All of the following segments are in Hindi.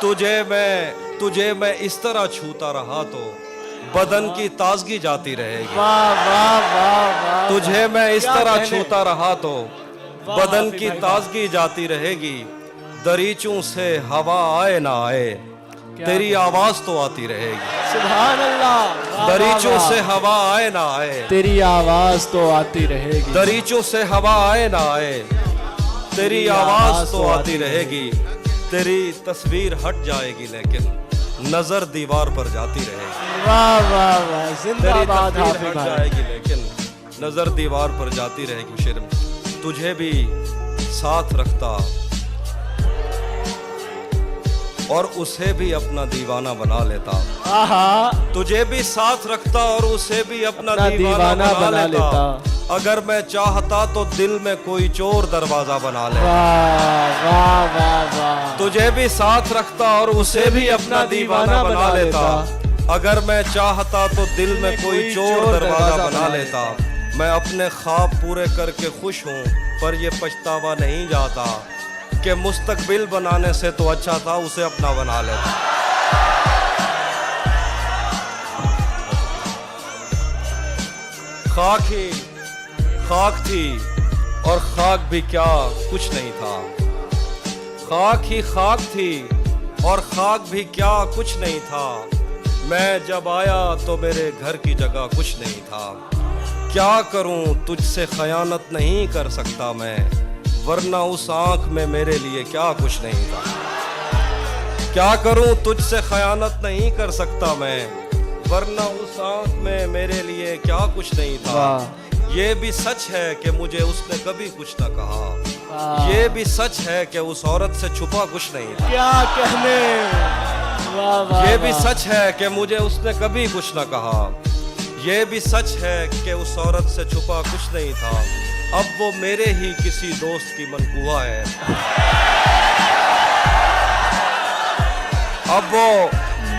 तुझे मैं इस तरह छूता रहा तो बदन की ताजगी जाती रहेगी। वाह वाह वाह वाह। तुझे मैं इस क्या तरह कहने? छूता रहा तो वाह, बदन हाफिज की भाई, ताजगी जाती रहेगी। दरीचों से हवा आए ना आए क्या तेरी कहने? आवाज तो आती रहेगी। सुभान अल्लाह। वाह, दरीचों वाह, से वाह। हवा आए ना आए तेरी आवाज तो आती रहेगी। दरीचों से हवा आए ना आए तेरी आवाज तो आती रहेगी। तेरी तस्वीर हट जाएगी लेकिन नजर दीवार पर जाती रहेगी। वाह वाह वाह। तेरी जिंदाबाद तस्वीर हाफिज हट भाई। जाएगी लेकिन नजर दीवार पर जाती रहेगी। शेर तुझे भी साथ रखता और उसे भी अपना दीवाना बना लेता। आहा। तुझे भी साथ रखता और उसे भी अपना अपना दीवाना बना लेता। लेता। अगर मैं चाहता तो दिल में कोई चोर दरवाजा बना ले। वाह वाह वाह वाह। तुझे भी साथ रखता और उसे भी अपना दीवाना बना लेता। अगर मैं चाहता तो दिल में कोई चोर दरवाजा बना लेता। मैं अपने ख्वाब पूरे करके खुश हूँ पर ये पछतावा नहीं जाता कि मुस्तकबिल बनाने से तो अच्छा था उसे अपना बना लेता। खाक थी और खाक भी क्या कुछ नहीं था। खाक ही खाक थी और खाक भी क्या कुछ नहीं था। मैं जब आया तो मेरे घर की जगह कुछ नहीं था। क्या करूं तुझसे खयानत नहीं कर सकता मैं वरना उस आंख में मेरे लिए क्या कुछ नहीं था। क्या करूं तुझसे खयानत नहीं कर सकता मैं वरना उस आंख में मेरे लिए क्या कुछ नहीं था। ये भी सच है कि मुझे उसने कभी कुछ न कहा। ये भी सच है कि उस औरत से छुपा कुछ नहीं था। क्या कहने। वाह वाह। ये भी सच है कि मुझे उसने कभी कुछ न कहा। ये भी सच है कि उस औरत से छुपा कुछ नहीं था। अब वो मेरे ही किसी दोस्त की मनकुआ है। अब वो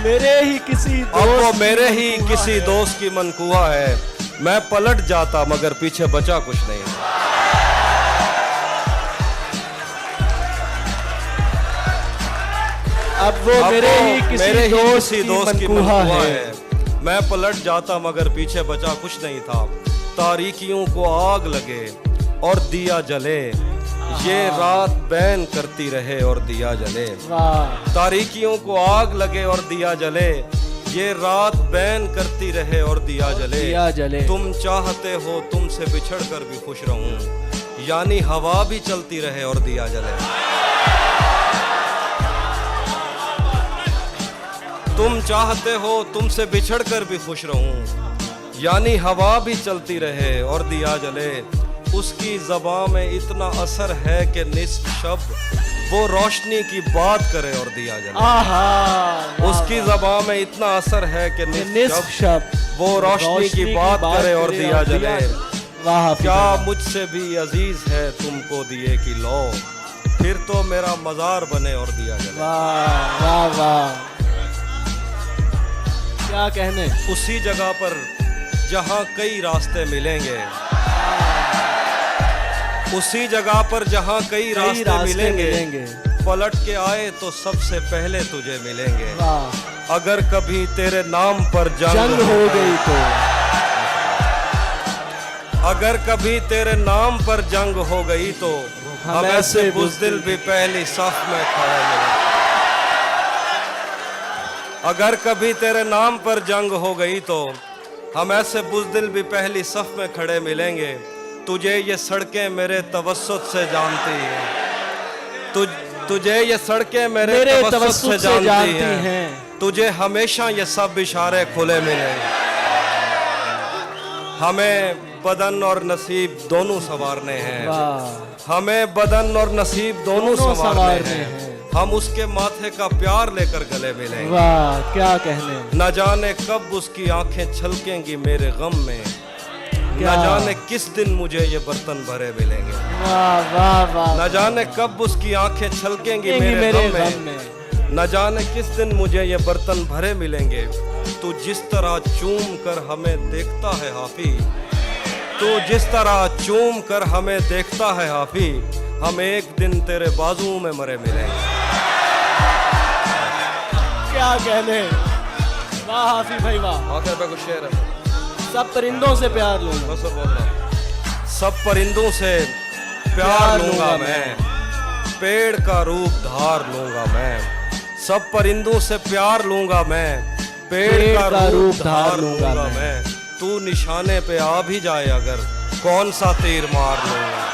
मेरे ही किसी दोस्त की मनकुआ है। मैं पलट जाता मगर पीछे बचा कुछ नहीं। अब वो मेरे ही किसी दोस्त की मनकुहा है। मैं पलट जाता मगर पीछे बचा कुछ नहीं था। तारीकियों को आग लगे और दिया जले ये रात बैन करती रहे और दिया जले। तारीकियों को आग लगे और दिया जले ये रात बैन करती रहे और दिया जले। तुम चाहते हो तुमसे बिछड़ कर भी खुश रहूं यानी हवा भी चलती रहे और दिया जले। तुम चाहते हो तुमसे बिछड़ कर भी खुश रहूं यानी हवा भी चलती रहे और दिया जले। उसकी ज़बां में इतना असर है कि निस्फ शब वो रोशनी की बात करे और दिया जले। उसकी ज़बां में इतना असर है कि निस्फ शब वो रोशनी की बात करे और दिया जले। क्या मुझसे भी अजीज है तुमको दिए की लो फिर तो मेरा मज़ार बने और दिया जले। वाह वाह वाह। क्या कहने। उसी जगह पर जहां कई रास्ते मिलेंगे उसी जगह पर जहां कई रास्ते मिलेंगे पलट के आए तो सबसे पहले तुझे मिलेंगे। अगर कभी तेरे नाम पर जंग हो गई तो अगर कभी तेरे नाम पर जंग हो गई तो हम ऐसे बुज़दिल भी पहली सफ में खड़े मिलेंगे। अगर कभी तेरे नाम पर जंग हो गई तो हम ऐसे बुज़दिल भी पहली सफ में खड़े मिलेंगे। तुझे ये सड़कें मेरे तवस्सुत से जानती हैं। तुझे ये सड़कें मेरे तवस्सुत से जानती हैं। तुझे हमेशा ये सब इशारे खुले मिलेंगे। हमें बदन और नसीब दोनों संवारने हैं। हमें बदन और नसीब दोनों संवारने हैं। हम उसके माथे का प्यार लेकर गले मिलेंगे। वाह क्या कहने। न जाने कब उसकी आंखें छलकेंगी मेरे गम में न जाने किस दिन मुझे ये बर्तन भरे मिलेंगे। वाह वाह वाह। न जाने कब उसकी आंखें छलकेंगी मेरे गम में न जाने किस दिन मुझे ये बर्तन भरे मिलेंगे। तू जिस तरह चूम कर हमें देखता है हाफी तू जिस तरह चूम कर हमें देखता है हाफी हम एक दिन तेरे बाजुओं में मरे मिलेंगे। क्या कहने। वाह हाफिज भाई वाह। आखिर पे कुछ शेर है। सब परिंदों से प्यार लूंगा। बस बोल रहा। सब परिंदों से प्यार लूंगा मैं, पेड़ का रूप धार लूंगा मैं। सब परिंदों से प्यार लूंगा मैं, पेड़ का रूप धार लूंगा मैं। तू निशाने पे आ भी जाए अगर, कौन सा तीर मार लूंगा।